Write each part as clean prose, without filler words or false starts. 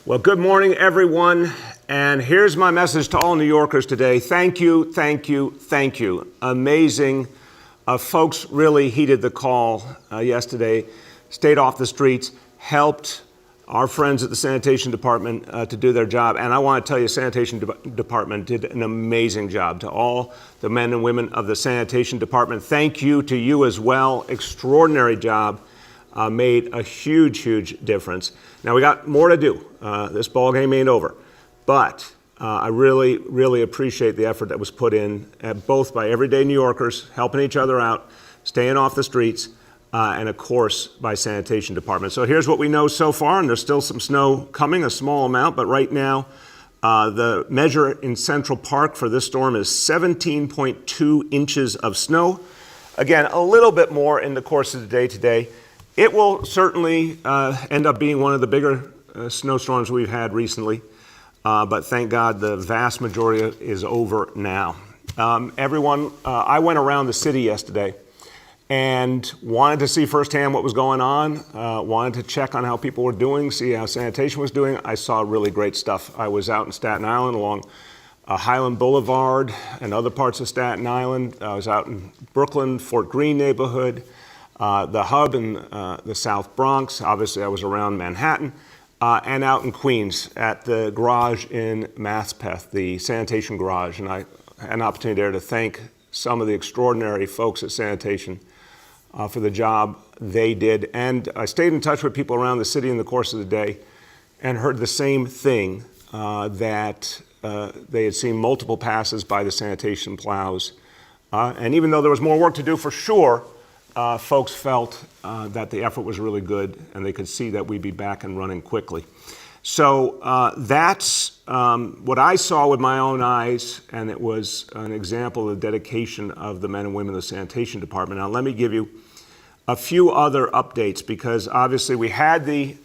Well, good morning, everyone. And here's my message to all New Yorkers today. Thank you, thank you, thank you. Amazing. Folks really heeded the call yesterday, stayed off the streets, helped our friends at the Sanitation Department to do their job. And I want to tell you, Sanitation Department did an amazing job. To all the men and women of the Sanitation Department, thank you to you as well. Extraordinary job. Made a huge, huge difference. Now we got more to do. This ball game ain't over, but I really, really appreciate the effort that was put in, both by everyday New Yorkers helping each other out, staying off the streets, and of course by Sanitation Department. So here's what we know so far, and there's still some snow coming, a small amount, but right now the measure in Central Park for this storm is 17.2 inches of snow. Again, a little bit more in the course of the day today. It will certainly end up being one of the bigger snowstorms we've had recently, but thank God the vast majority is over now. Everyone, I went around the city yesterday and wanted to see firsthand what was going on, wanted to check on how people were doing, see how sanitation was doing. I saw really great stuff. I was out in Staten Island along Highland Boulevard and other parts of Staten Island. I was out in Brooklyn, Fort Greene neighborhood. The hub in the South Bronx. Obviously, I was around Manhattan and out in Queens at the garage in Maspeth, the sanitation garage. And I had an opportunity there to thank some of the extraordinary folks at Sanitation for the job they did. And I stayed in touch with people around the city in the course of the day and heard the same thing, that they had seen multiple passes by the sanitation plows. And even though there was more work to do for sure, folks felt that the effort was really good and they could see that we'd be back and running quickly. So that's what I saw with my own eyes, and it was an example of the dedication of the men and women of the Sanitation Department. Now let me give you a few other updates, because obviously we had the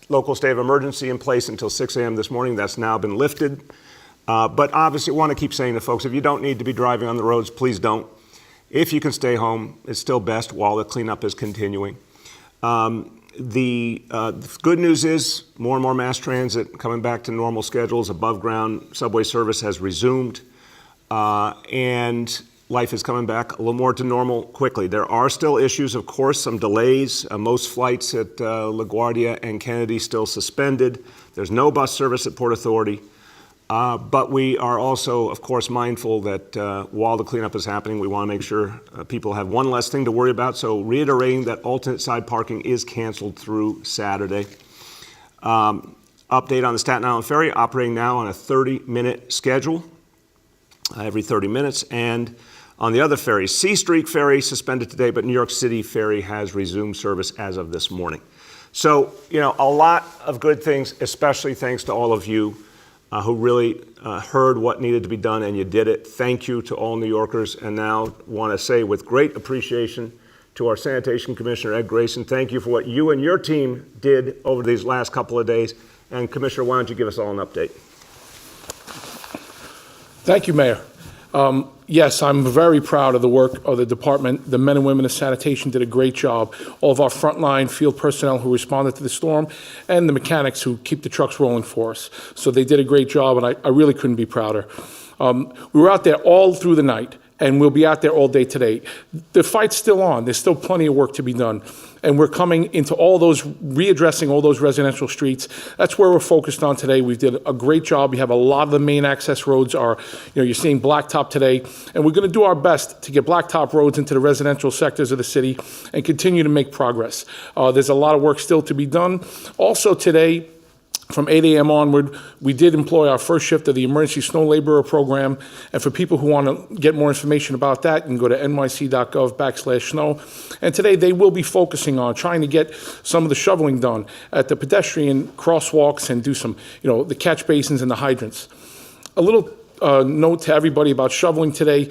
local state of emergency in place until 6 a.m. this morning. That's now been lifted. But obviously I want to keep saying to folks, if you don't need to be driving on the roads, please don't. If you can stay home, it's still best while the cleanup is continuing. The good news is more and more mass transit coming back to normal schedules. Above ground subway service has resumed, and life is coming back a little more to normal quickly. There are still issues, of course, some delays. Most flights at LaGuardia and Kennedy still suspended. There's no bus service at Port Authority. But we are also, of course, mindful that while the cleanup is happening, we want to make sure people have one less thing to worry about. So reiterating that alternate side parking is canceled through Saturday. Update on the Staten Island Ferry, operating now on a 30-minute schedule, every 30 minutes. And on the other ferries, C Street Ferry suspended today, but New York City Ferry has resumed service as of this morning. So, you know, a lot of good things, especially thanks to all of you who really heard what needed to be done, and you did it. Thank you to all New Yorkers. And now want to say with great appreciation to our Sanitation Commissioner, Ed Grayson, thank you for what you and your team did over these last couple of days. And Commissioner, why don't you give us all an update? Thank you, Mayor. Yes, I'm very proud of the work of the department. The men and women of sanitation did a great job. All of our frontline field personnel who responded to the storm, and the mechanics who keep the trucks rolling for us. So they did a great job, and I really couldn't be prouder. We were out there all through the night, and we'll be out there all day today. The fight's still on. There's still plenty of work to be done. And we're coming into all those, readdressing all those residential streets. That's where we're focused on today. We did a great job. We have a lot of the main access roads are, you're seeing blacktop today. And we're going to do our best to get blacktop roads into the residential sectors of the city and continue to make progress. There's a lot of work still to be done. Also today, from 8 a.m. onward, we did employ our first shift of the Emergency Snow Laborer Program. And for people who want to get more information about that, you can go to nyc.gov/snow. And today they will be focusing on trying to get some of the shoveling done at the pedestrian crosswalks and do some, the catch basins and the hydrants. A little note to everybody about shoveling today.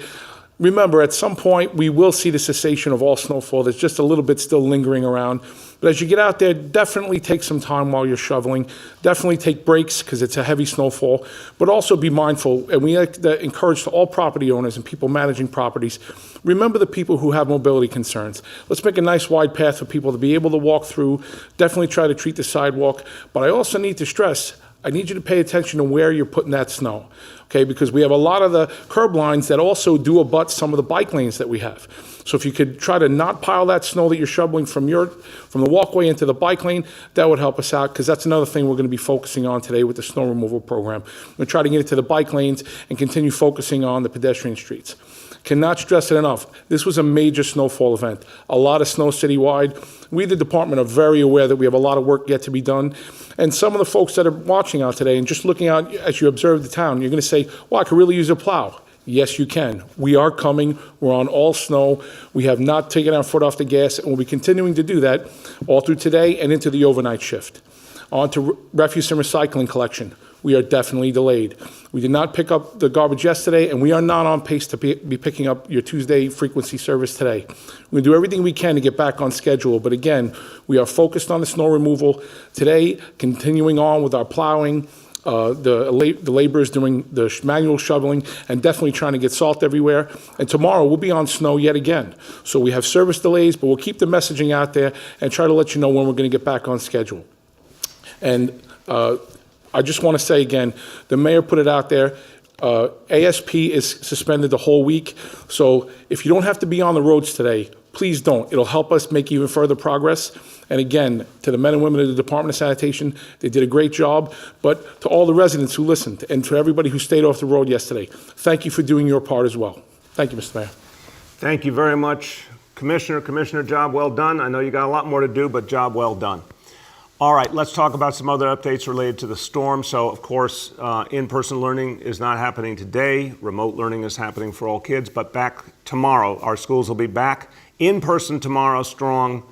Remember, at some point, we will see the cessation of all snowfall. There's just a little bit still lingering around. But as you get out there, definitely take some time while you're shoveling. Definitely take breaks because it's a heavy snowfall. But also be mindful, and we like to encourage to all property owners and people managing properties, remember the people who have mobility concerns. Let's make a nice wide path for people to be able to walk through. Definitely try to treat the sidewalk. But I also need to stress, I need you to pay attention to where you're putting that snow, okay? Because we have a lot of the curb lines that also do abut some of the bike lanes that we have. So if you could try to not pile that snow that you're shoveling from the walkway into the bike lane, that would help us out, because that's another thing we're going to be focusing on today with the snow removal program. We're going to try to get it to the bike lanes and continue focusing on the pedestrian streets. Cannot stress it enough. This was a major snowfall event. A lot of snow citywide. We, the department, are very aware that we have a lot of work yet to be done. And some of the folks that are watching out today and just looking out as you observe the town, you're going to say, well, I could really use a plow. Yes, you can. We are coming. We're on all snow. We have not taken our foot off the gas, and we'll be continuing to do that all through today and into the overnight shift. On to refuse and recycling collection. We are definitely delayed. We did not pick up the garbage yesterday, and we are not on pace to be picking up your Tuesday frequency service today. We're going to do everything we can to get back on schedule, but again, we are focused on the snow removal today, continuing on with our plowing, the laborers doing the manual shoveling, and definitely trying to get salt everywhere. And tomorrow we'll be on snow yet again. So we have service delays, but we'll keep the messaging out there and try to let you know when we're going to get back on schedule. And I just want to say again, the mayor put it out there, ASP is suspended the whole week. So if you don't have to be on the roads today, please don't. It'll help us make even further progress. And again, to the men and women of the Department of Sanitation, they did a great job. But to all the residents who listened and to everybody who stayed off the road yesterday, thank you for doing your part as well. Thank you, Mr. Mayor. Thank you very much, Commissioner. Commissioner, job well done. I know you got a lot more to do, but job well done. All right, let's talk about some other updates related to the storm. So, of course, in-person learning is not happening today. Remote learning is happening for all kids, but back tomorrow. Our schools will be back in person tomorrow, strong.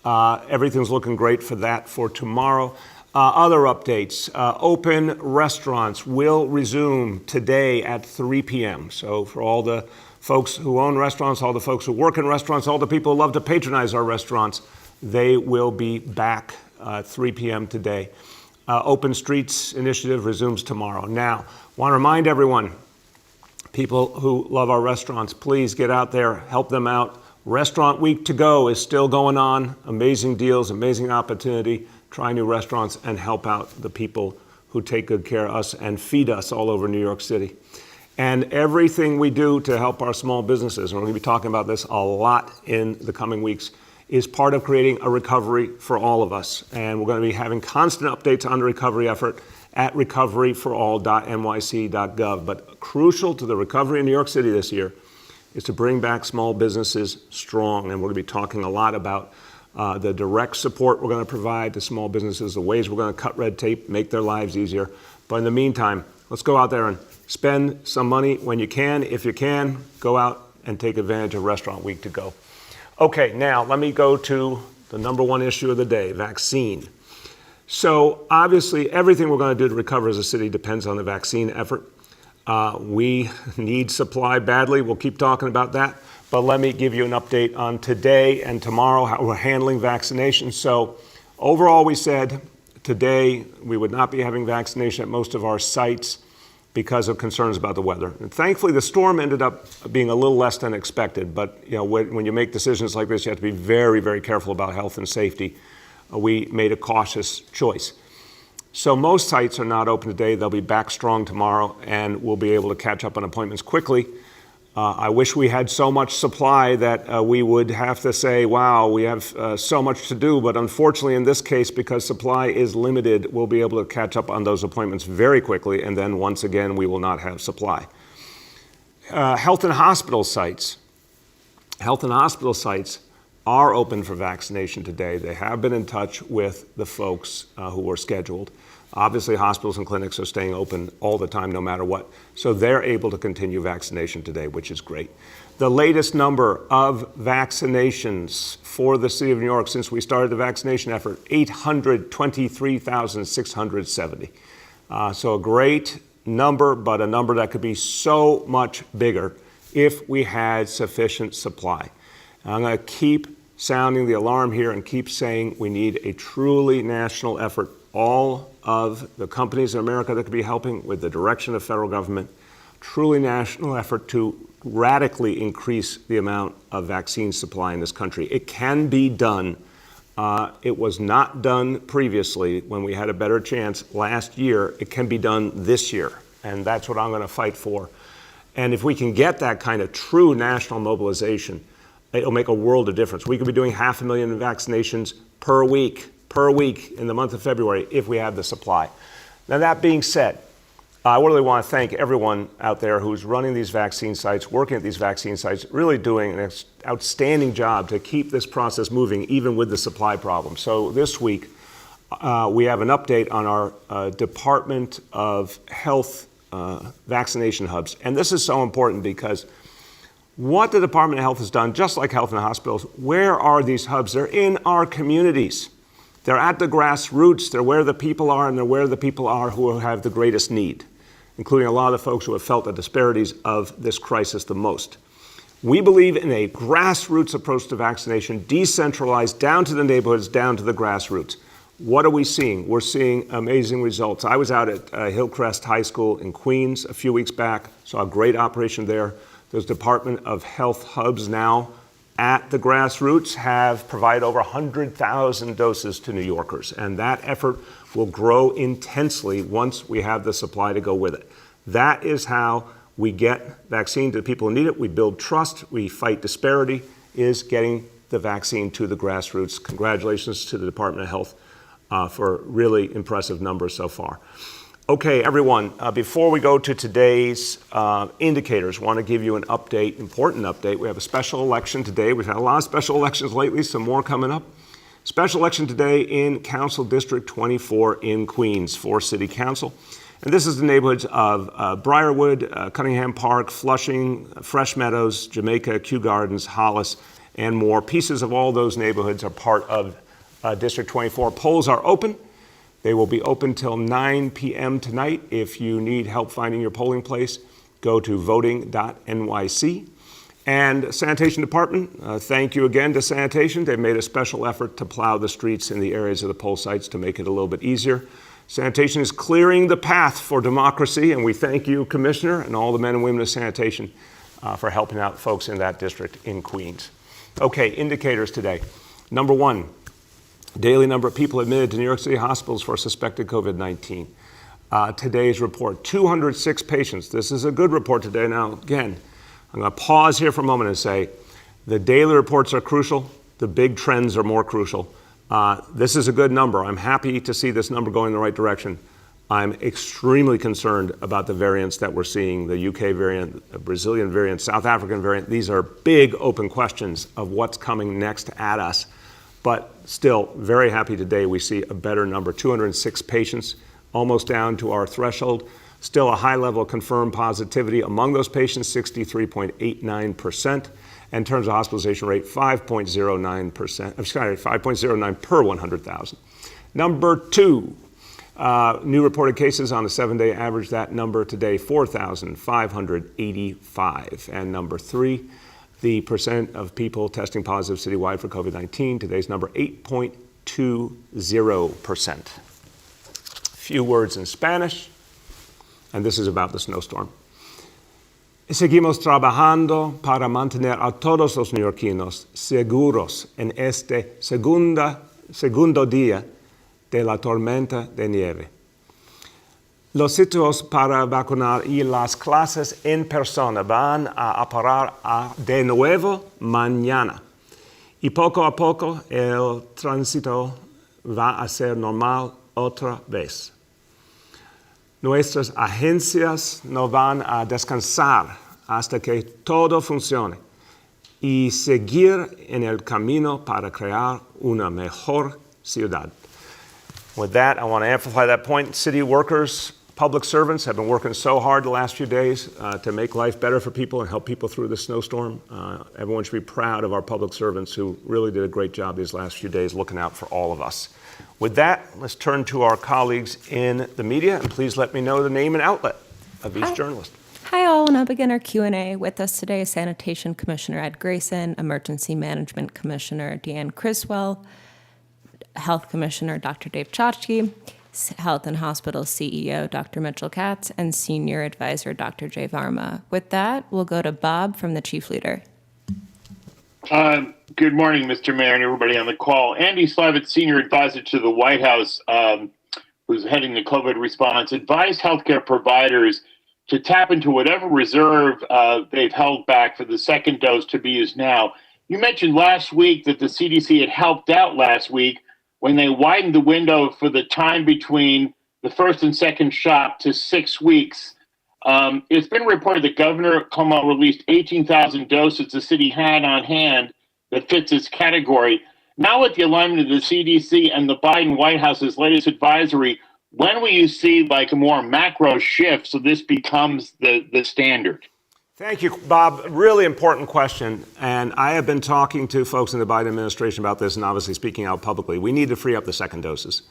Everything's looking great for that for tomorrow. Other updates, open restaurants will resume today at 3 p.m. So for all the folks who own restaurants, all the folks who work in restaurants, all the people who love to patronize our restaurants, they will be back 3 p.m. today. Open Streets Initiative resumes tomorrow. Now, want to remind everyone, people who love our restaurants, please get out there, help them out. Restaurant Week to Go is still going on. Amazing deals, amazing opportunity. Try new restaurants and help out the people who take good care of us and feed us all over New York City. And everything we do to help our small businesses, and we're going to be talking about this a lot in the coming weeks, is part of creating a recovery for all of us. And we're going to be having constant updates on the recovery effort at recoveryforall.nyc.gov. But crucial to the recovery in New York City this year is to bring back small businesses strong. And we're going to be talking a lot about the direct support we're going to provide to small businesses, the ways we're going to cut red tape, make their lives easier. But in the meantime, let's go out there and spend some money when you can. If you can, go out and take advantage of Restaurant Week to Go. Okay, now let me go to the number one issue of the day, vaccine. So obviously everything we're going to do to recover as a city depends on the vaccine effort. We need supply badly. We'll keep talking about that. But let me give you an update on today and tomorrow, how we're handling vaccination. So overall, we said today we would not be having vaccination at most of our sites because of concerns about the weather. And thankfully, the storm ended up being a little less than expected. But you know, when you make decisions like this, you have to be very, very careful about health and safety. We made a cautious choice. So most sites are not open today. They'll be back strong tomorrow, and we'll be able to catch up on appointments quickly. I wish we had so much supply that we would have to say, wow, we have so much to do. But unfortunately, in this case, because supply is limited, we'll be able to catch up on those appointments very quickly. And then once again, we will not have supply. Health and hospital sites are open for vaccination today. They have been in touch with the folks who were scheduled. Obviously, hospitals and clinics are staying open all the time, no matter what. So they're able to continue vaccination today, which is great. The latest number of vaccinations for the city of New York since we started the vaccination effort, 823,670. So a great number, but a number that could be so much bigger if we had sufficient supply. And I'm going to keep sounding the alarm here and keep saying we need a truly national effort. All of the companies in America that could be helping with the direction of federal government, truly national effort to radically increase the amount of vaccine supply in this country. It can be done. It was not done previously when we had a better chance last year. It can be done this year, and that's what I'm going to fight for. And if we can get that kind of true national mobilization, it'll make a world of difference. We could be doing 500,000 vaccinations per week in the month of February if we have the supply. Now, that being said, I really want to thank everyone out there who's running these vaccine sites, working at these vaccine sites, really doing an outstanding job to keep this process moving, even with the supply problem. So this week, we have an update on our Department of Health vaccination hubs. And this is so important because what the Department of Health has done, just like health in the hospitals, where are these hubs? They're in our communities. They're at the grassroots. They're where the people are, and they're where the people are who have the greatest need, including a lot of the folks who have felt the disparities of this crisis the most. We believe in a grassroots approach to vaccination, decentralized down to the neighborhoods, down to the grassroots. What are we seeing? We're seeing amazing results. I was out at Hillcrest High School in Queens a few weeks back, saw a great operation there. Those Department of Health hubs now at the grassroots have provided over 100,000 doses to New Yorkers, and that effort will grow intensely once we have the supply to go with it. That is how we get vaccine to the people who need it. We build trust, we fight disparity, is getting the vaccine to the grassroots. Congratulations to the Department of Health for really impressive numbers so far. Okay, everyone, before we go to today's indicators, I want to give you an update, important update. We have a special election today. We've had a lot of special elections lately, some more coming up. Special election today in Council District 24 in Queens for City Council. And this is the neighborhoods of Briarwood, Cunningham Park, Flushing, Fresh Meadows, Jamaica, Kew Gardens, Hollis, and more. Pieces of all those neighborhoods are part of District 24. Polls are open. They will be open till 9 p.m. tonight. If you need help finding your polling place, go to voting.nyc. And Sanitation Department, thank you again to Sanitation. They've made a special effort to plow the streets in the areas of the poll sites to make it a little bit easier. Sanitation is clearing the path for democracy, and we thank you, Commissioner, and all the men and women of Sanitation for helping out folks in that district in Queens. Okay, indicators today. Number one, daily number of people admitted to New York City hospitals for suspected COVID-19. Today's report, 206 patients. This is a good report today. Now, again, I'm going to pause here for a moment and say the daily reports are crucial. The big trends are more crucial. This is a good number. I'm happy to see this number going in the right direction. I'm extremely concerned about the variants that we're seeing, the UK variant, the Brazilian variant, South African variant. These are big open questions of what's coming next at us. But still, very happy today we see a better number, 206 patients, almost down to our threshold. Still a high level of confirmed positivity among those patients, 63.89%. In terms of hospitalization rate, 5.09 per 100,000. Number two, new reported cases on a 7-day average. That number today, 4,585. And number three, the percent of people testing positive citywide for COVID-19, today's number, 8.20%. Few words in Spanish, and this is about the snowstorm. Seguimos trabajando para mantener a todos los neoyorquinos seguros en este segundo día de la tormenta de nieve. Los sitios para vacunar y las clases en persona van a parar de nuevo mañana. Y poco a poco el tránsito va a ser normal otra vez. Nuestras agencias no van a descansar hasta que todo funcione y seguir en el camino para crear una mejor ciudad. With that, I want to amplify that point. City workers, public servants have been working so hard the last few days to make life better for people and help people through this snowstorm. Everyone should be proud of our public servants who really did a great job these last few days looking out for all of us. With that, let's turn to our colleagues in the media, and please let me know the name and outlet of each journalist. Hi all, and I'll begin our Q&A. With us today is Sanitation Commissioner Ed Grayson, Emergency Management Commissioner Deanne Criswell, Health Commissioner Dr. Dave Chachki, Health and Hospital CEO Dr. Mitchell Katz, and Senior Advisor Dr. Jay Varma. With that, we'll go to Bob from the Chief Leader. Good morning, Mr. Mayor, and everybody on the call. Andy Slavitz, Senior Advisor to the White House, who's heading the COVID response, advised healthcare providers to tap into whatever reserve they've held back for the second dose to be used now. You mentioned last week that the CDC had helped out last week when they widened the window for the time between the first and second shot to 6 weeks. It's been reported that Governor Cuomo released 18,000 doses the city had on hand that fits this category. Now with the alignment of the CDC and the Biden White House's latest advisory, when will you see like a more macro shift so this becomes the standard? Thank you, Bob. Really important question. And I have been talking to folks in the Biden administration about this and obviously speaking out publicly. We need to free up the second doses.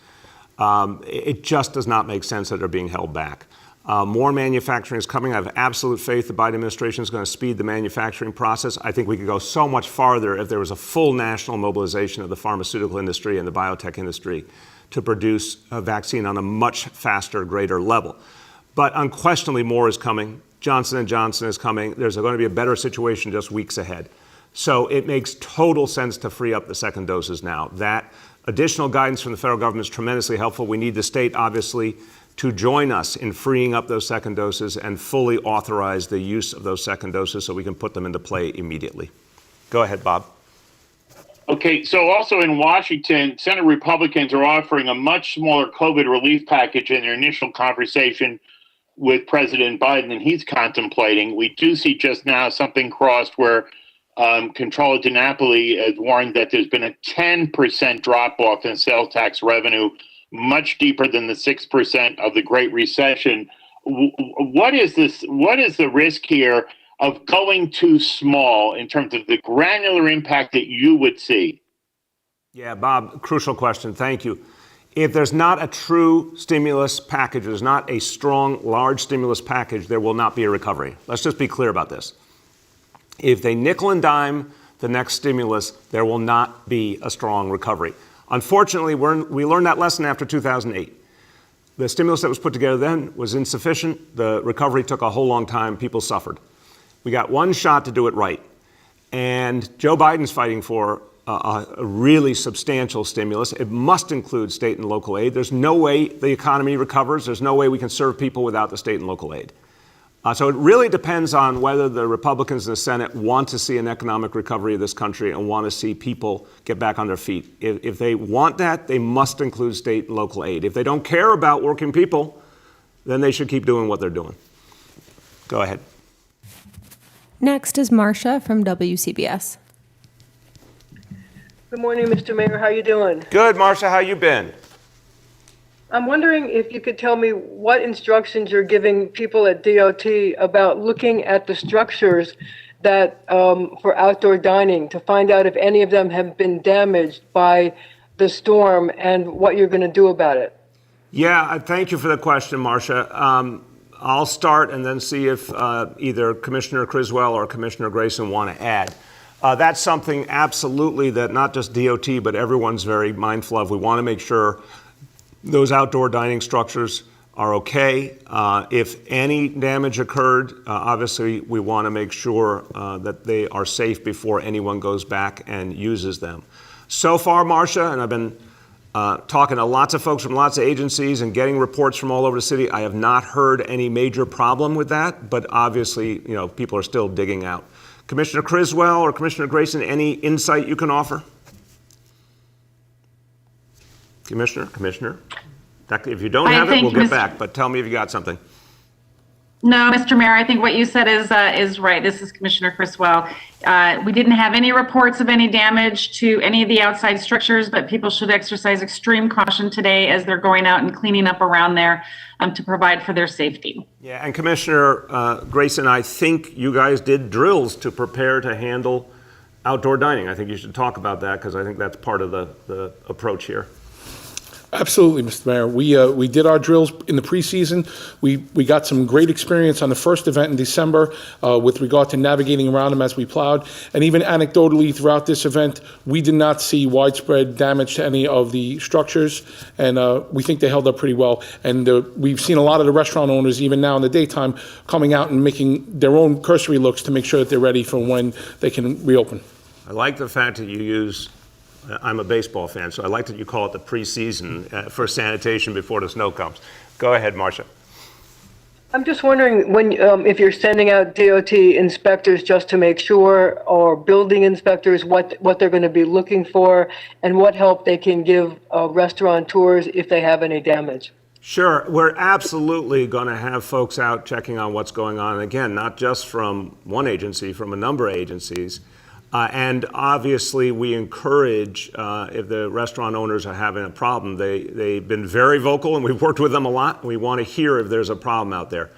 It just does not make sense that they're being held back. More manufacturing is coming. I have absolute faith the Biden administration is going to speed the manufacturing process. I think we could go so much farther if there was a full national mobilization of the pharmaceutical industry and the biotech industry to produce a vaccine on a much faster, greater level. But unquestionably, more is coming. Johnson & Johnson is coming. There's going to be a better situation just weeks ahead. So it makes total sense to free up the second doses now. That additional guidance from the federal government is tremendously helpful. We need the state, obviously, to join us in freeing up those second doses and fully authorize the use of those second doses so we can put them into play immediately. Go ahead, Bob. Okay, so also in Washington, Senate Republicans are offering a much smaller COVID relief package in their initial conversation with President Biden than he's contemplating. We do see just now something crossed where Comptroller DiNapoli has warned that there's been a 10% drop-off in sales tax revenue, much deeper than the 6% of the Great Recession. What is this? What is the risk here of going too small in terms of the granular impact that you would see? Yeah, Bob, crucial question. Thank you. If there's not a true stimulus package, there's not a strong, large stimulus package, there will not be a recovery. Let's just be clear about this. If they nickel and dime the next stimulus, there will not be a strong recovery. Unfortunately, we learned that lesson after 2008. The stimulus that was put together then was insufficient. The recovery took a whole long time. People suffered. We got one shot to do it right. And Joe Biden's fighting for a really substantial stimulus. It must include state and local aid. There's no way the economy recovers. There's no way we can serve people without the state and local aid. So it really depends on whether the Republicans in the Senate want to see an economic recovery of this country and want to see people get back on their feet. If they want that, they must include state and local aid. If they don't care about working people, then they should keep doing what they're doing. Go ahead. Next is Marcia from WCBS. Good morning, Mr. Mayor. How are you doing? Good, Marcia. How you been? I'm wondering if you could tell me what instructions you're giving people at DOT about looking at the structures that for outdoor dining to find out if any of them have been damaged by the storm and what you're going to do about it. Yeah, thank you for the question, Marcia. I'll start and then see if either Commissioner Criswell or Commissioner Grayson want to add. That's something absolutely that not just DOT, but everyone's very mindful of. We want to make sure those outdoor dining structures are okay. If any damage occurred, obviously we want to make sure that they are safe before anyone goes back and uses them. So far, Marcia, and I've been talking to lots of folks from lots of agencies and getting reports from all over the city, I have not heard any major problem with that, but obviously, people are still digging out. Commissioner Criswell or Commissioner Grayson, any insight you can offer? Commissioner? If you don't have it, we'll get back, but tell me if you got something. No, Mr. Mayor, I think what you said is right. This is Commissioner Criswell. We didn't have any reports of any damage to any of the outside structures, but people should exercise extreme caution today as they're going out and cleaning up around there to provide for their safety. Yeah, and Commissioner Grayson, I think you guys did drills to prepare to handle outdoor dining. I think you should talk about that because I think that's part of the approach here. Absolutely, Mr. Mayor. We did our drills in the preseason. We got some great experience on the first event in December with regard to navigating around them as we plowed. And even anecdotally throughout this event, we did not see widespread damage to any of the structures, and we think they held up pretty well. And we've seen a lot of the restaurant owners, even now in the daytime, coming out and making their own cursory looks to make sure that they're ready for when they can reopen. I like the fact that you use, I'm a baseball fan, so I like that you call it the preseason for sanitation before the snow comes. Go ahead, Marcia. I'm just wondering when, if you're sending out DOT inspectors just to make sure, or building inspectors, what they're going to be looking for, and what help they can give restaurateurs if they have any damage. Sure, we're absolutely going to have folks out checking on what's going on. Again, not just from one agency, from a number of agencies. And obviously, we encourage, if the restaurant owners are having a problem, they've been very vocal, and we've worked with them a lot. We want to hear if there's a problem out there.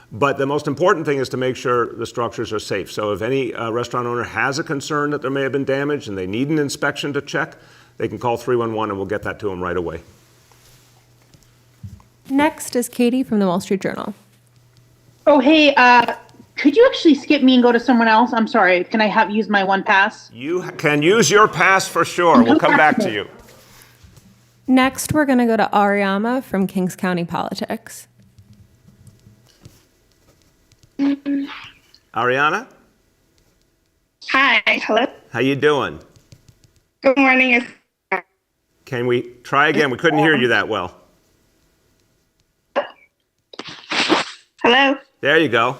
But the most important thing is to make sure the structures are safe. So if any restaurant owner has a concern that there may have been damage and they need an inspection to check, they can call 311 and we'll get that to them right away. Next is Katie from the Wall Street Journal. Oh, hey, could you actually skip me and go to someone else? I'm sorry. Can I use my one pass? You can use your pass for sure. We'll come back to you. Next, we're going to go to Ariama from Kings County Politics. Ariana, Hi, hello. how you doing? Good morning. Can we try again? We couldn't hear you that well. Hello. There you go.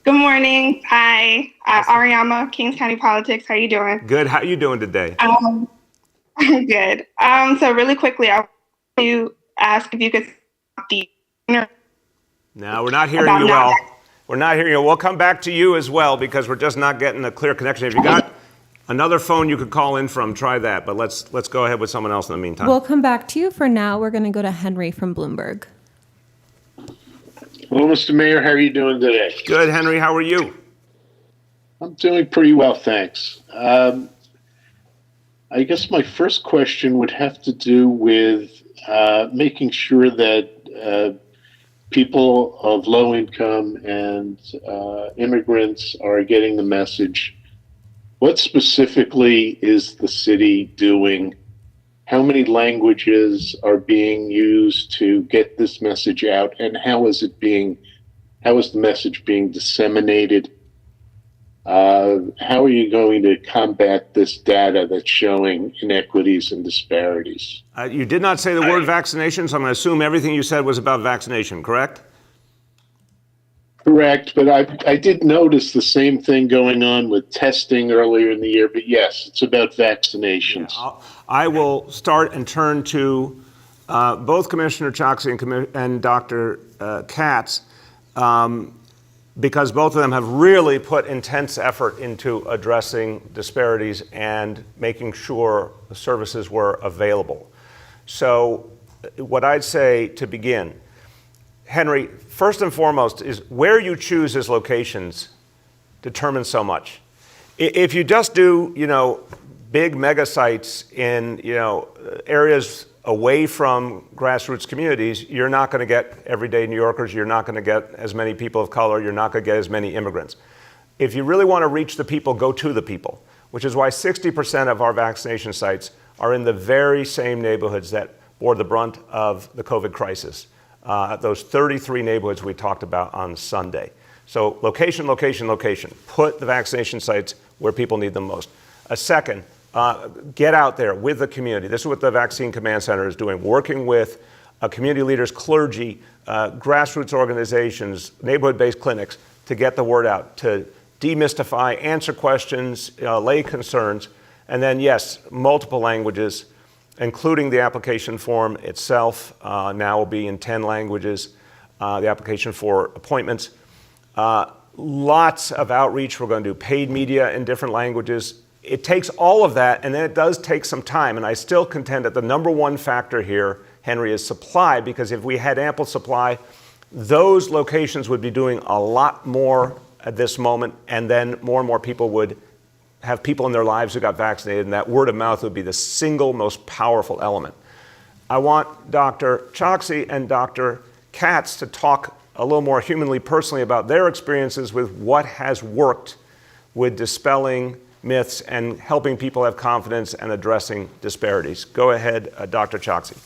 Good morning. Hi, Ariama, Kings County Politics. How you doing? Good. How you doing today? Good. So really quickly, I want to ask if you could stop the. No, we're not hearing you well. We're not hearing you. We'll come back to you as well because we're just not getting a clear connection. If you got another phone you could call in from, try that. But let's go ahead with someone else in the meantime. We'll come back to you. For now, we're going to go to Henry from Bloomberg. Hello, Mr. Mayor. How are you doing today? Good, Henry. How are you? I'm doing pretty well, thanks. I guess my first question would have to do with making sure that people of low income and immigrants are getting the message. What specifically is the city doing? How many languages are being used to get this message out, and how is the message being disseminated? How are you going to combat this data that's showing inequities and disparities? You did not say the word vaccination, so I'm going to assume everything you said was about vaccination, correct? Correct, but I did notice the same thing going on with testing earlier in the year, but yes, it's about vaccinations. Yeah, I will start and turn to both Commissioner Choksi and Dr. Katz, because both of them have really put intense effort into addressing disparities and making sure the services were available. So what I'd say to begin, Henry, first and foremost, is where you choose as locations determines so much. If you just do, big mega sites in, areas away from grassroots communities, you're not going to get everyday New Yorkers, you're not going to get as many people of color, you're not going to get as many immigrants. If you really want to reach the people, go to the people, which is why 60% of our vaccination sites are in the very same neighborhoods that bore the brunt of the COVID crisis. Those 33 neighborhoods we talked about on Sunday. So location, location, location. Put the vaccination sites where people need them most. A second, get out there with the community. This is what the Vaccine Command Center is doing, working with community leaders, clergy, grassroots organizations, neighborhood-based clinics to get the word out, to demystify, answer questions, lay concerns, and then, yes, multiple languages, including the application form itself. Now will be in 10 languages, the application for appointments. Lots of outreach. We're going to do paid media in different languages. It takes all of that, and then it does take some time. And I still contend that the number one factor here, Henry, is supply, because if we had ample supply, those locations would be doing a lot more at this moment, and then more and more people would have people in their lives who got vaccinated, and that word of mouth would be the single most powerful element. I want Dr. Choksi and Dr. Katz to talk a little more humanly, personally about their experiences with what has worked with dispelling myths and helping people have confidence and addressing disparities. Go ahead, Dr. Choksi.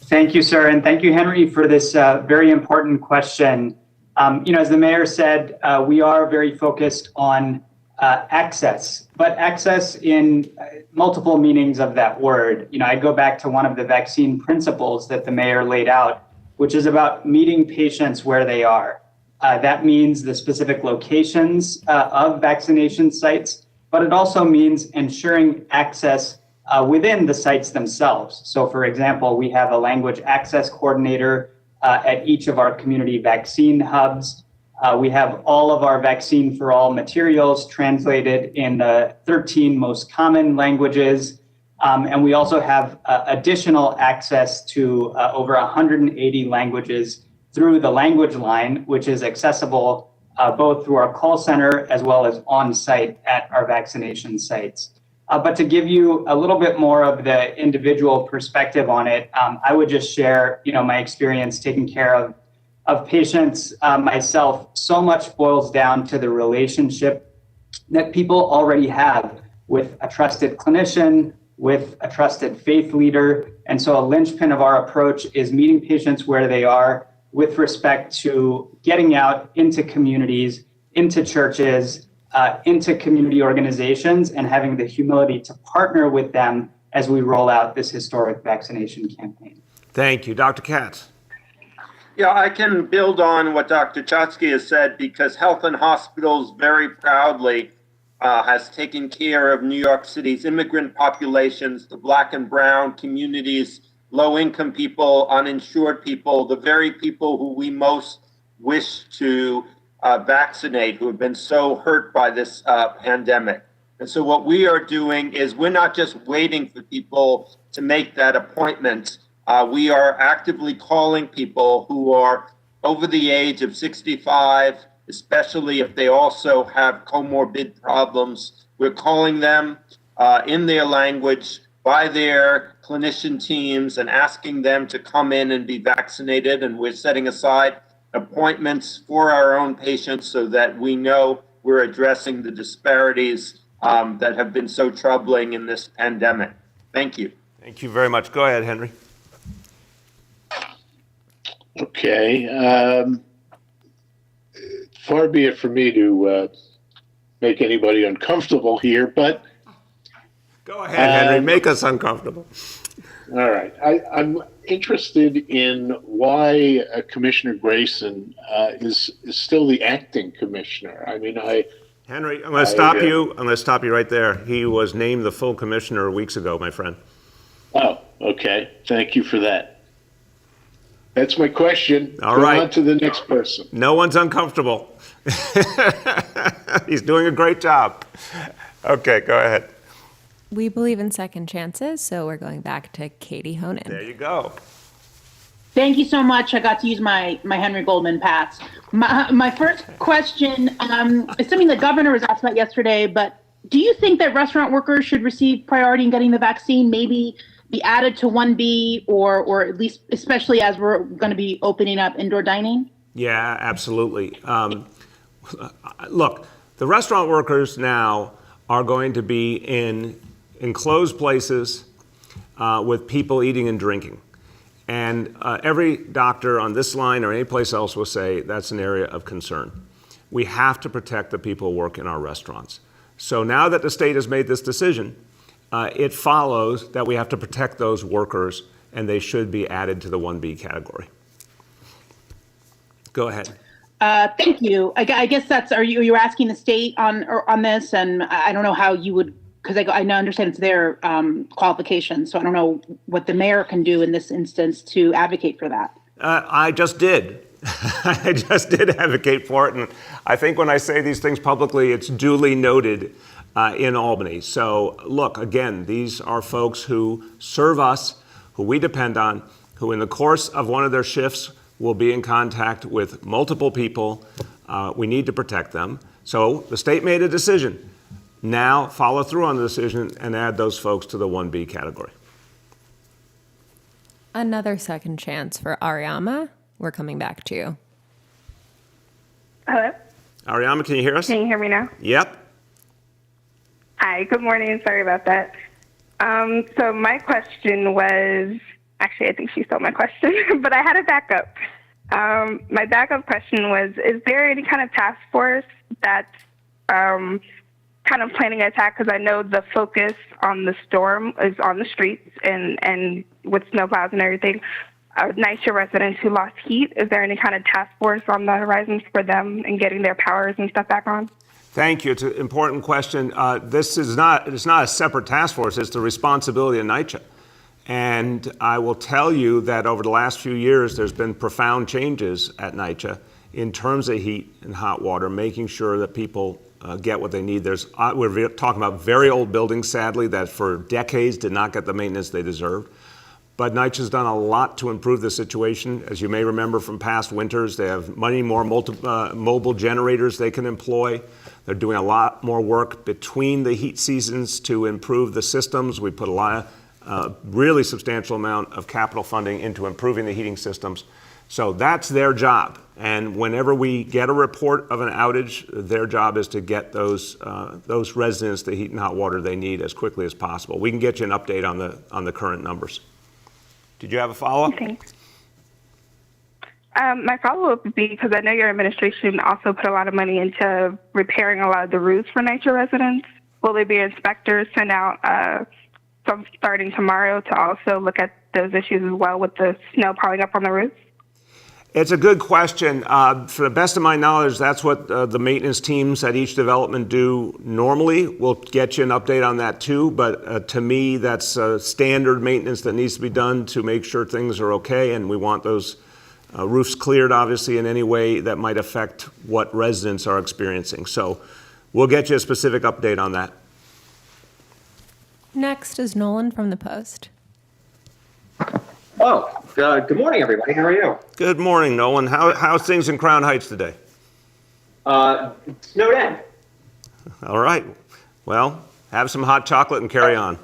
Thank you, sir, and thank you, Henry, for this very important question. As the mayor said, we are very focused on access, but access in multiple meanings of that word. I go back to one of the vaccine principles that the mayor laid out, which is about meeting patients where they are. That means the specific locations of vaccination sites, but it also means ensuring access within the sites themselves. So, for example, we have a language access coordinator at each of our community vaccine hubs. We have all of our Vaccine for All materials translated in the 13 most common languages. And we also have additional access to over 180 languages through the language line, which is accessible both through our call center as well as on site at our vaccination sites. But to give you a little bit more of the individual perspective on it, I would just share, my experience taking care of patients myself. So much boils down to the relationship that people already have with a trusted clinician, with a trusted faith leader. And so a linchpin of our approach is meeting patients where they are with respect to getting out into communities, into churches, into community organizations, and having the humility to partner with them as we roll out this historic vaccination campaign. Thank you. Dr. Katz. Yeah, I can build on what Dr. Chotsky has said, because Health and Hospitals very proudly has taken care of New York City's immigrant populations, the Black and brown communities, low-income people, uninsured people, the very people who we most wish to vaccinate, who have been so hurt by this pandemic. And so what we are doing is we're not just waiting for people to make that appointment. We are actively calling people who are over the age of 65, especially if they also have comorbid problems. We're calling them in their language by their clinician teams and asking them to come in and be vaccinated. And we're setting aside appointments for our own patients so that we know we're addressing the disparities that have been so troubling in this pandemic. Thank you. Thank you very much. Go ahead, Henry. Okay. Far be it from me to make anybody uncomfortable here, but Go ahead, Henry. Make us uncomfortable. all right. I'm interested in why Commissioner Grayson is still the acting commissioner. I mean, Henry, I'm going to stop you. I'm going to stop you right there. He was named the full commissioner weeks ago, my friend. Oh, okay. Thank you for that. That's my question. All Go right. on to the next person. No one's uncomfortable. He's doing a great job. Okay, go ahead. We believe in second chances, so we're going back to Katie Honan. There you go. Thank you so much. I got to use my Henry Goldman pass. My first question is something the governor was asked about yesterday, but do you think that restaurant workers should receive priority in getting the vaccine, maybe be added to 1B, or at least, especially as we're going to be opening up indoor dining? Yeah, absolutely. Look, the restaurant workers now are going to be in enclosed places with people eating and drinking. And every doctor on this line or any place else will say that's an area of concern. We have to protect the people who work in our restaurants. So now that the state has made this decision, it follows that we have to protect those workers, and they should be added to the 1B category. Go ahead. Thank you. I guess that's, are you asking the state on this? And I don't know how you would, because I understand it's their qualification. So I don't know what the mayor can do in this instance to advocate for that. I just did. I just did advocate for it. And I think when I say these things publicly, it's duly noted in Albany. So look, again, these are folks who serve us, who we depend on, who in the course of one of their shifts will be in contact with multiple people. We need to protect them. So the state made a decision. Now follow through on the decision and add those folks to the 1B category. Another second chance for Ariama. We're coming back to you. Hello? Ariama, can you hear us? Can you hear me now? Yep. Hi, good morning. Sorry about that. So my question was, actually, I think she stole my question, but I had a backup. My backup question was, is there any kind of task force that's kind of planning an attack? Because I know the focus on the storm is on the streets and with snowplows and everything. NYCHA residents who lost heat, is there any kind of task force on the horizons for them and getting their powers and stuff back on? Thank you. It's an important question. It's not a separate task force. It's the responsibility of NYCHA. And I will tell you that over the last few years, there's been profound changes at NYCHA in terms of heat and hot water, making sure that people get what they need. We're talking about very old buildings, sadly, that for decades did not get the maintenance they deserved. But NYCHA's done a lot to improve the situation. As you may remember from past winters, they have many more mobile generators they can employ. They're doing a lot more work between the heat seasons to improve the systems. We put a lot of really substantial amount of capital funding into improving the heating systems. So that's their job. And whenever we get a report of an outage, their job is to get those residents the heat and hot water they need as quickly as possible. We can get you an update on the current numbers. Did you have a follow-up? Thanks. My follow-up would be, because I know your administration also put a lot of money into repairing a lot of the roofs for NYCHA residents. Will there be inspectors sent out starting tomorrow to also look at those issues as well with the snow piling up on the roofs? It's a good question. For the best of my knowledge, that's what the maintenance teams at each development do normally. We'll get you an update on that too, but to me, that's standard maintenance that needs to be done to make sure things are okay, and we want those roofs cleared, obviously, in any way that might affect what residents are experiencing. So we'll get you a specific update on that. Next is Nolan from the Post. Oh, good morning, everybody. How are you? Good morning, Nolan. How's things in Crown Heights today? Snowed in. All right. Well, have some hot chocolate and carry on.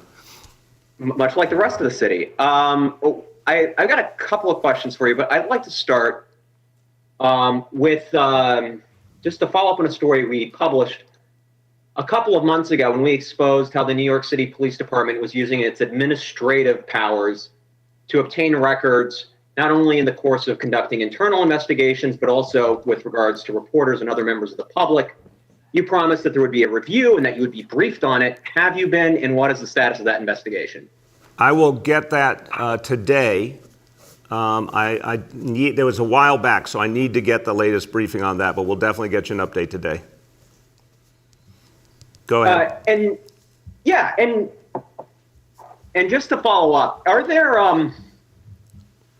Much like the rest of the city. I've got a couple of questions for you, but I'd like to start with just to follow up on a story we published a couple of months ago when we exposed how the New York City Police Department was using its administrative powers to obtain records, not only in the course of conducting internal investigations, but also with regards to reporters and other members of the public. You promised that there would be a review and that you would be briefed on it. Have you been, and what is the status of that investigation? I will get that today. There was a while back, so I need to get the latest briefing on that, but we'll definitely get you an update today. Go ahead. And just to follow up, are there,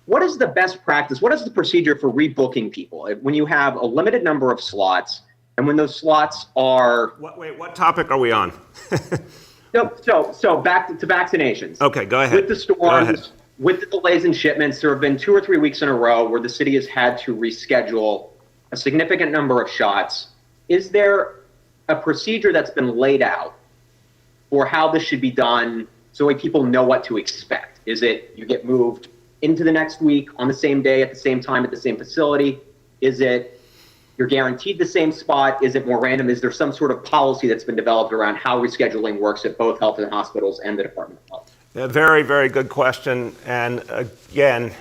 what is the best practice? What is the procedure for rebooking people when you have a limited number of slots and when those slots are... What topic are we on? So back to vaccinations. Okay, go ahead. With the storms, with the delays in shipments, there have been 2 or 3 weeks in a row where the city has had to reschedule a significant number of shots. Is there a procedure that's been laid out for how this should be done so that people know what to expect? Is it you get moved into the next week on the same day at the same time at the same facility? Is it you're guaranteed the same spot? Is it more random? Is there some sort of policy that's been developed around how rescheduling works at both health and hospitals and the Department of Health? A very, very good question. And again,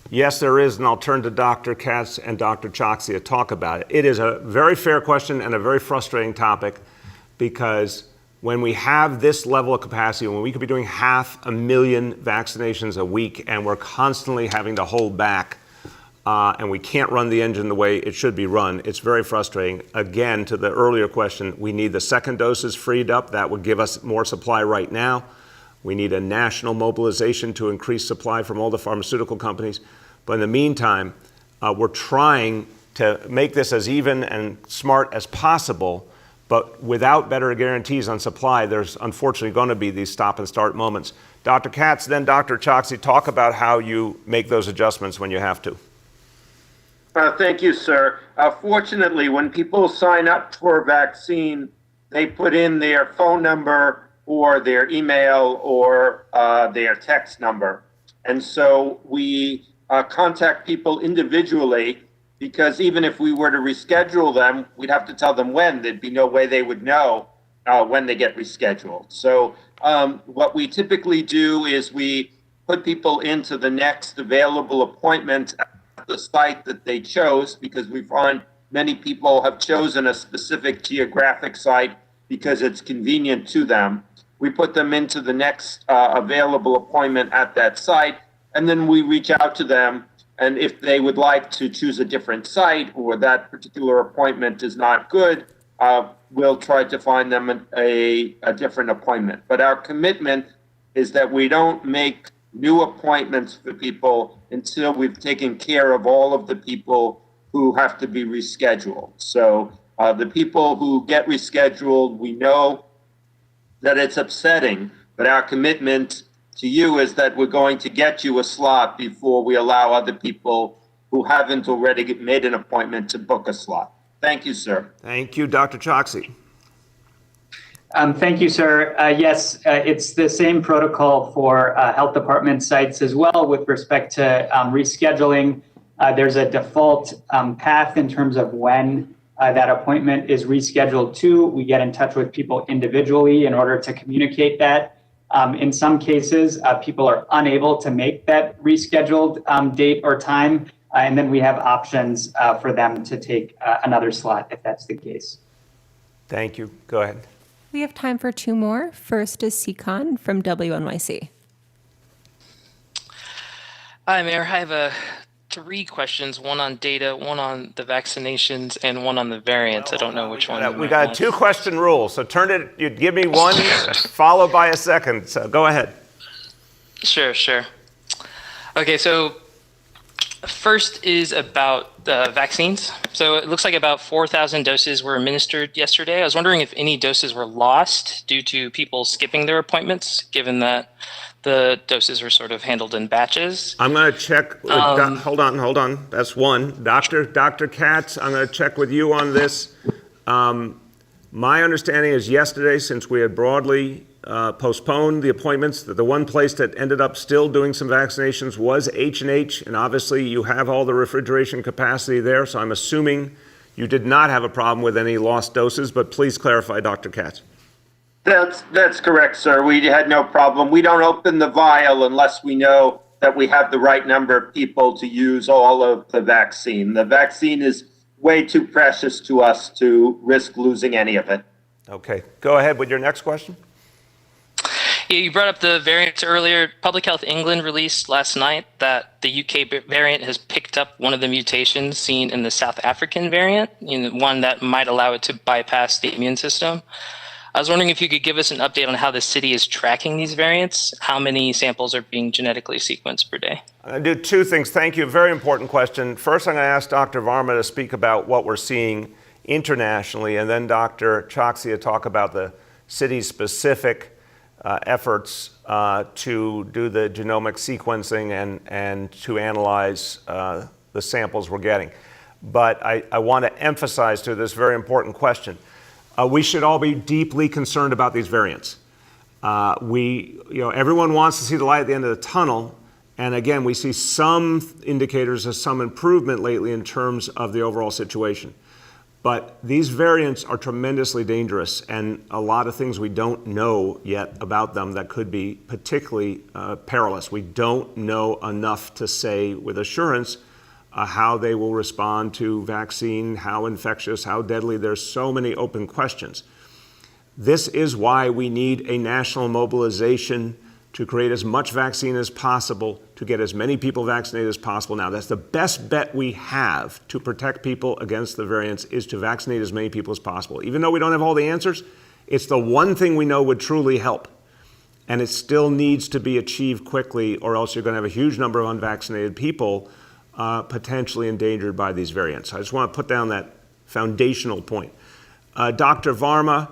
yes, there is, and I'll turn to Dr. Katz and Dr. Choksi to talk about it. It is a very fair question and a very frustrating topic because when we have this level of capacity, when we could be doing 500,000 vaccinations a week and we're constantly having to hold back and we can't run the engine the way it should be run, it's very frustrating. Again, to the earlier question, we need the second doses freed up. That would give us more supply right now. We need a national mobilization to increase supply from all the pharmaceutical companies. But in the meantime, we're trying to make this as even and smart as possible. But without better guarantees on supply, there's unfortunately going to be these stop and start moments. Dr. Katz, then Dr. Choksi, talk about how you make those adjustments when you have to. Thank you, sir. Fortunately, when people sign up for a vaccine, they put in their phone number or their email or their text number. And so we contact people individually, because even if we were to reschedule them, we'd have to tell them when. There'd be no way they would know when they get rescheduled. So what we typically do is we put people into the next available appointment at the site that they chose, because we find many people have chosen a specific geographic site because it's convenient to them. We put them into the next available appointment at that site, and then we reach out to them. And if they would like to choose a different site, or that particular appointment is not good, we'll try to find them a different appointment. But our commitment is that we don't make new appointments for people until we've taken care of all of the people who have to be rescheduled. So the people who get rescheduled, we know that it's upsetting, but our commitment to you is that we're going to get you a slot before we allow other people who haven't already made an appointment to book a slot. Thank you, sir. Thank you, Dr. Choksi. Thank you, sir. Yes, it's the same protocol for health department sites as well with respect to rescheduling. There's a default path in terms of when that appointment is rescheduled to. We get in touch with people individually in order to communicate that. In some cases, people are unable to make that rescheduled date or time, and then we have options for them to take another slot if that's the case. Thank you. Go ahead. We have time for two more. First is Seacon from WNYC. Hi, Mayor. I have three questions, one on data, one on the vaccinations, and one on the variants. I don't know which one. We got a two-question rule, so you'd give me one followed by a second. So go ahead. Sure. Okay, so first is about vaccines. So it looks like about 4,000 doses were administered yesterday. I was wondering if any doses were lost due to people skipping their appointments, given that the doses were sort of handled in batches. I'm going to check. Hold on. That's one. Dr. Katz, I'm going to check with you on this. My understanding is yesterday, since we had broadly postponed the appointments, that the one place that ended up still doing some vaccinations was H&H, and obviously you have all the refrigeration capacity there, so I'm assuming you did not have a problem with any lost doses, but please clarify, Dr. Katz. That's correct, sir. We had no problem. We don't open the vial unless we know that we have the right number of people to use all of the vaccine. The vaccine is way too precious to us to risk losing any of it. Okay, go ahead with your next question. Yeah, you brought up the variants earlier. Public Health England released last night that the UK variant has picked up one of the mutations seen in the South African variant, one that might allow it to bypass the immune system. I was wondering if you could give us an update on how the city is tracking these variants, how many samples are being genetically sequenced per day. I'm going to do two things. Thank you. Very important question. First, I'm going to ask Dr. Varma to speak about what we're seeing internationally, and then Dr. Choksi to talk about the city's specific efforts to do the genomic sequencing and to analyze the samples we're getting. But I want to emphasize to this very important question. We should all be deeply concerned about these variants. Everyone wants to see the light at the end of the tunnel. And again, we see some indicators of some improvement lately in terms of the overall situation. But these variants are tremendously dangerous, and a lot of things we don't know yet about them that could be particularly perilous. We don't know enough to say with assurance how they will respond to vaccine, how infectious, how deadly. There's so many open questions. This is why we need a national mobilization to create as much vaccine as possible, to get as many people vaccinated as possible now. That's the best bet we have to protect people against the variants, is to vaccinate as many people as possible. Even though we don't have all the answers, it's the one thing we know would truly help. And it still needs to be achieved quickly, or else you're going to have a huge number of unvaccinated people potentially endangered by these variants. I just want to put down that foundational point. Dr. Varma,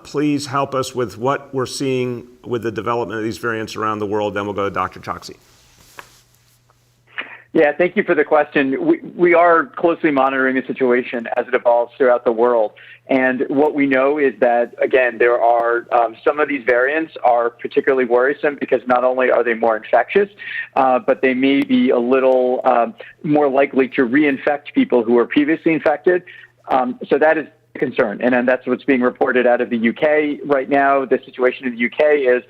please help us with what we're seeing with the development of these variants around the world. Then we'll go to Dr. Choksi. Yeah, thank you for the question. We are closely monitoring the situation as it evolves throughout the world. And what we know is that, again, there are some of these variants are particularly worrisome because not only are they more infectious, but they may be a little more likely to reinfect people who were previously infected. So that is a concern. And then that's what's being reported out of the UK right now. The situation in the UK is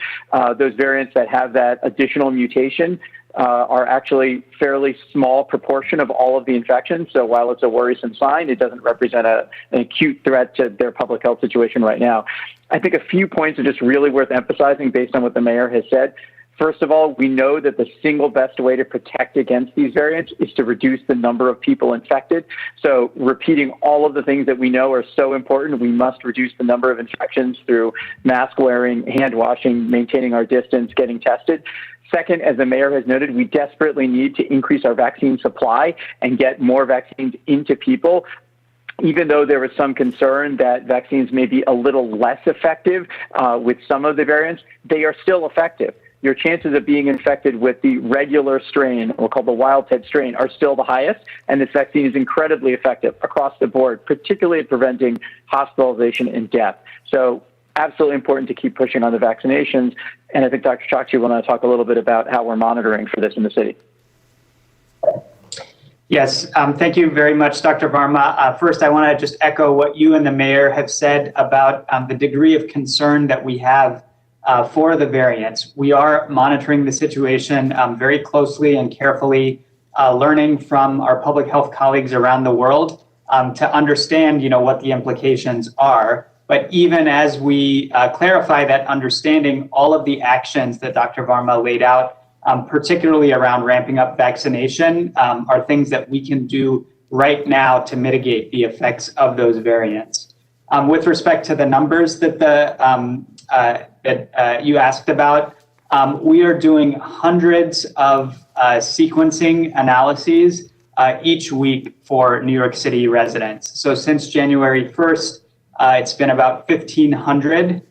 those variants that have that additional mutation are actually fairly small proportion of all of the infections. So while it's a worrisome sign, it doesn't represent an acute threat to their public health situation right now. I think a few points are just really worth emphasizing based on what the mayor has said. First of all, we know that the single best way to protect against these variants is to reduce the number of people infected. So repeating all of the things that we know are so important. We must reduce the number of infections through mask wearing, hand washing, maintaining our distance, getting tested. Second, as the mayor has noted, we desperately need to increase our vaccine supply and get more vaccines into people. Even though there was some concern that vaccines may be a little less effective with some of the variants, they are still effective. Your chances of being infected with the regular strain, or called the wild type strain, are still the highest, and this vaccine is incredibly effective across the board, particularly at preventing hospitalization and death. So absolutely important to keep pushing on the vaccinations. And I think Dr. Chakchi will now talk a little bit about how we're monitoring for this in the city. Yes, thank you very much, Dr. Varma. First, I want to just echo what you and the mayor have said about the degree of concern that we have for the variants. We are monitoring the situation very closely and carefully, learning from our public health colleagues around the world to understand, what the implications are. But even as we clarify that understanding, all of the actions that Dr. Varma laid out, particularly around ramping up vaccination, are things that we can do right now to mitigate the effects of those variants. With respect to the numbers that you asked about, we are doing hundreds of sequencing analyses each week for New York City residents. So since January 1st, it's been about 1,500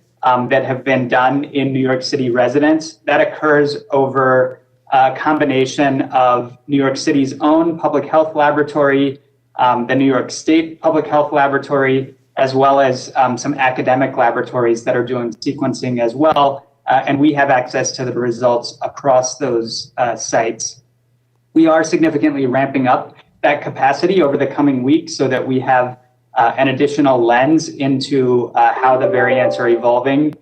that have been done in New York City residents. That occurs over a combination of New York City's own public health laboratory, the New York State Public Health Laboratory, as well as some academic laboratories that are doing sequencing as well. And we have access to the results across those sites. We are significantly ramping up that capacity over the coming weeks so that we have an additional lens into how the variants are evolving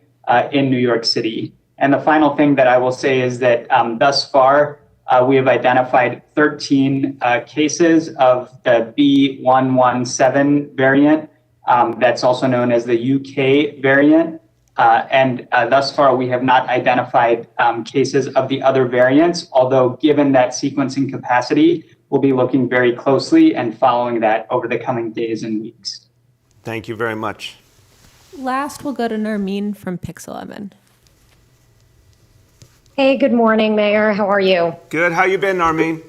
in New York City. And the final thing that I will say is that thus far, we have identified 13 cases of the B117 variant. That's also known as the UK variant. And thus far, we have not identified cases of the other variants, although given that sequencing capacity, we'll be looking very closely and following that over the coming days and weeks. Thank you very much. Last, we'll go to Narmeen from Pixel. Hey, good morning, Mayor. How are you? Good. How you been, Narmeen?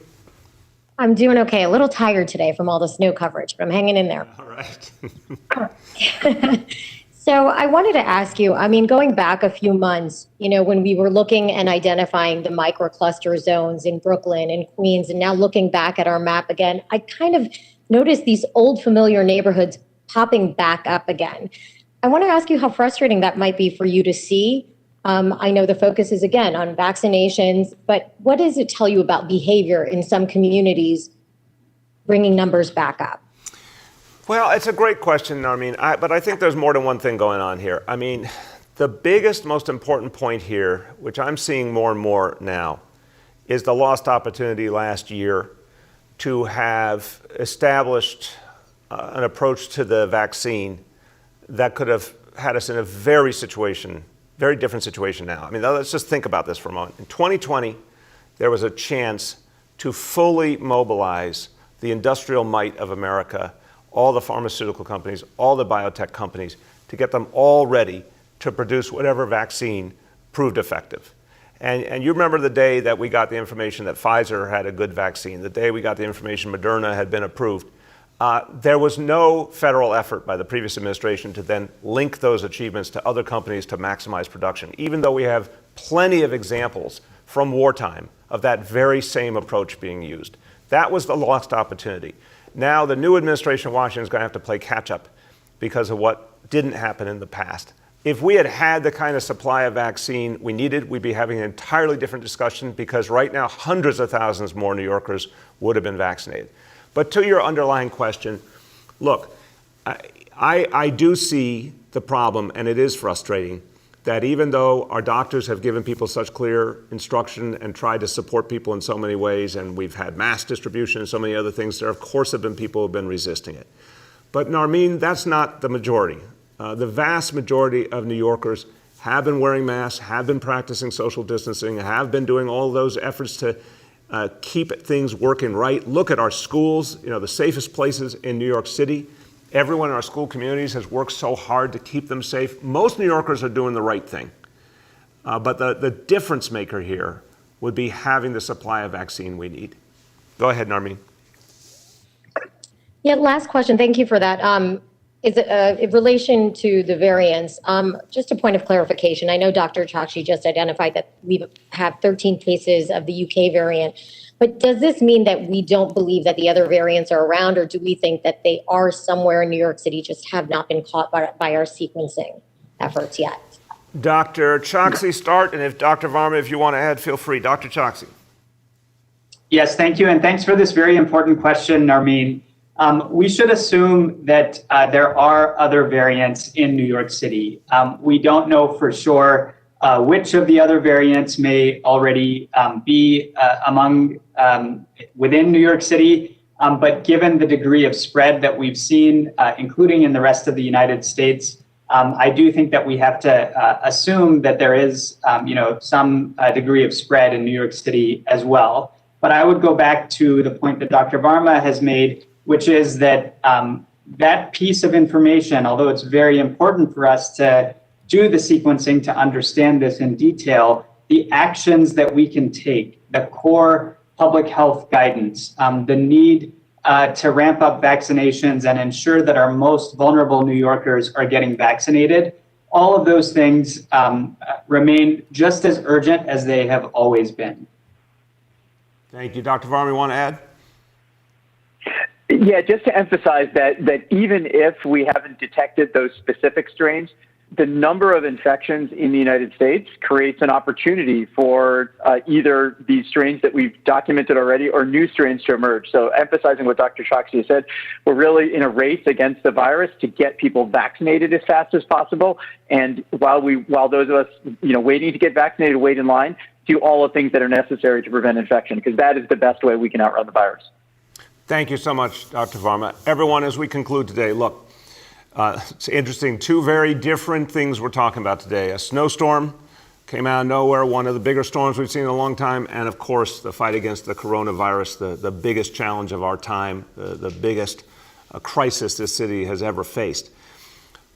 I'm doing okay. A little tired today from all the snow coverage, but I'm hanging in there. All right. So I wanted to ask you, going back a few months, when we were looking and identifying the microcluster zones in Brooklyn and Queens, and now looking back at our map again, I kind of noticed these old familiar neighborhoods popping back up again. I want to ask you how frustrating that might be for you to see. I know the focus is, again, on vaccinations, but what does it tell you about behavior in some communities bringing numbers back up? Well, it's a great question, Narmeen, but I think there's more than one thing going on here. The biggest, most important point here, which I'm seeing more and more now, is the lost opportunity last year to have established an approach to the vaccine that could have had us in a very different situation now. Let's just think about this for a moment. In 2020, there was a chance to fully mobilize the industrial might of America, all the pharmaceutical companies, all the biotech companies, to get them all ready to produce whatever vaccine proved effective. And you remember the day that we got the information that Pfizer had a good vaccine, the day we got the information Moderna had been approved. There was no federal effort by the previous administration to then link those achievements to other companies to maximize production, even though we have plenty of examples from wartime of that very same approach being used. That was the lost opportunity. Now the new administration in Washington is going to have to play catch up because of what didn't happen in the past. If we had had the kind of supply of vaccine we needed, we'd be having an entirely different discussion because right now hundreds of thousands more New Yorkers would have been vaccinated. But to your underlying question, look, I do see the problem, and it is frustrating, that even though our doctors have given people such clear instruction and tried to support people in so many ways, and we've had mass distribution and so many other things, there of course have been people who have been resisting it. But Narmeen, that's not the majority. The vast majority of New Yorkers have been wearing masks, have been practicing social distancing, have been doing all those efforts to keep things working right. Look at our schools, the safest places in New York City. Everyone in our school communities has worked so hard to keep them safe. Most New Yorkers are doing the right thing. But the difference maker here would be having the supply of vaccine we need. Go ahead, Narmeen. Yeah, last question. Thank you for that. Is it in relation to the variants? Just a point of clarification. I know Dr. Chakshi just identified that we have 13 cases of the UK variant, but does this mean that we don't believe that the other variants are around, or do we think that they are somewhere in New York City, just have not been caught by our sequencing efforts yet? Dr. Chakshi, start, and if Dr. Varma, if you want to add, feel free. Dr. Chakshi. Yes, thank you, and thanks for this very important question, Narmeen. We should assume that there are other variants in New York City. We don't know for sure which of the other variants may already be within New York City, but given the degree of spread that we've seen, including in the rest of the United States, I do think that we have to assume that there is, some degree of spread in New York City as well. But I would go back to the point that Dr. Varma has made, which is that that piece of information, although it's very important for us to do the sequencing to understand this in detail, the actions that we can take, the core public health guidance, the need to ramp up vaccinations and ensure that our most vulnerable New Yorkers are getting vaccinated, all of those things remain just as urgent as they have always been. Thank you. Dr. Varma, you want to add? Yeah, just to emphasize that even if we haven't detected those specific strains, the number of infections in the United States creates an opportunity for either these strains that we've documented already or new strains to emerge. So emphasizing what Dr. Chakshi said, we're really in a race against the virus to get people vaccinated as fast as possible. And while those of us, waiting to get vaccinated, wait in line, do all the things that are necessary to prevent infection, because that is the best way we can outrun the virus. Thank you so much, Dr. Varma. Everyone, as we conclude today, look, it's interesting. Two very different things we're talking about today. A snowstorm came out of nowhere, one of the bigger storms we've seen in a long time, and of course, the fight against the coronavirus, the biggest challenge of our time, the biggest crisis this city has ever faced.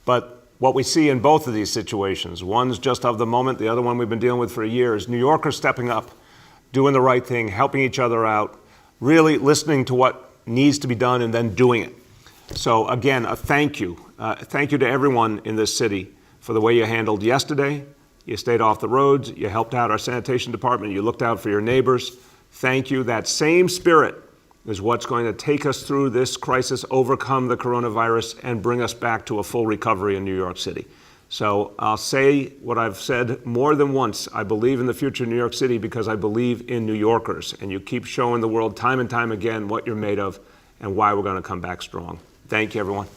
But what we see in both of these situations, one's just of the moment, the other one we've been dealing with for a year, is New Yorkers stepping up, doing the right thing, helping each other out, really listening to what needs to be done and then doing it. So again, a thank you. Thank you to everyone in this city for the way you handled yesterday. You stayed off the roads. You helped out our sanitation department. You looked out for your neighbors. Thank you. That same spirit is what's going to take us through this crisis, overcome the coronavirus, and bring us back to a full recovery in New York City. So I'll say what I've said more than once. I believe in the future of New York City because I believe in New Yorkers. And you keep showing the world time and time again what you're made of and why we're going to come back strong. Thank you, everyone.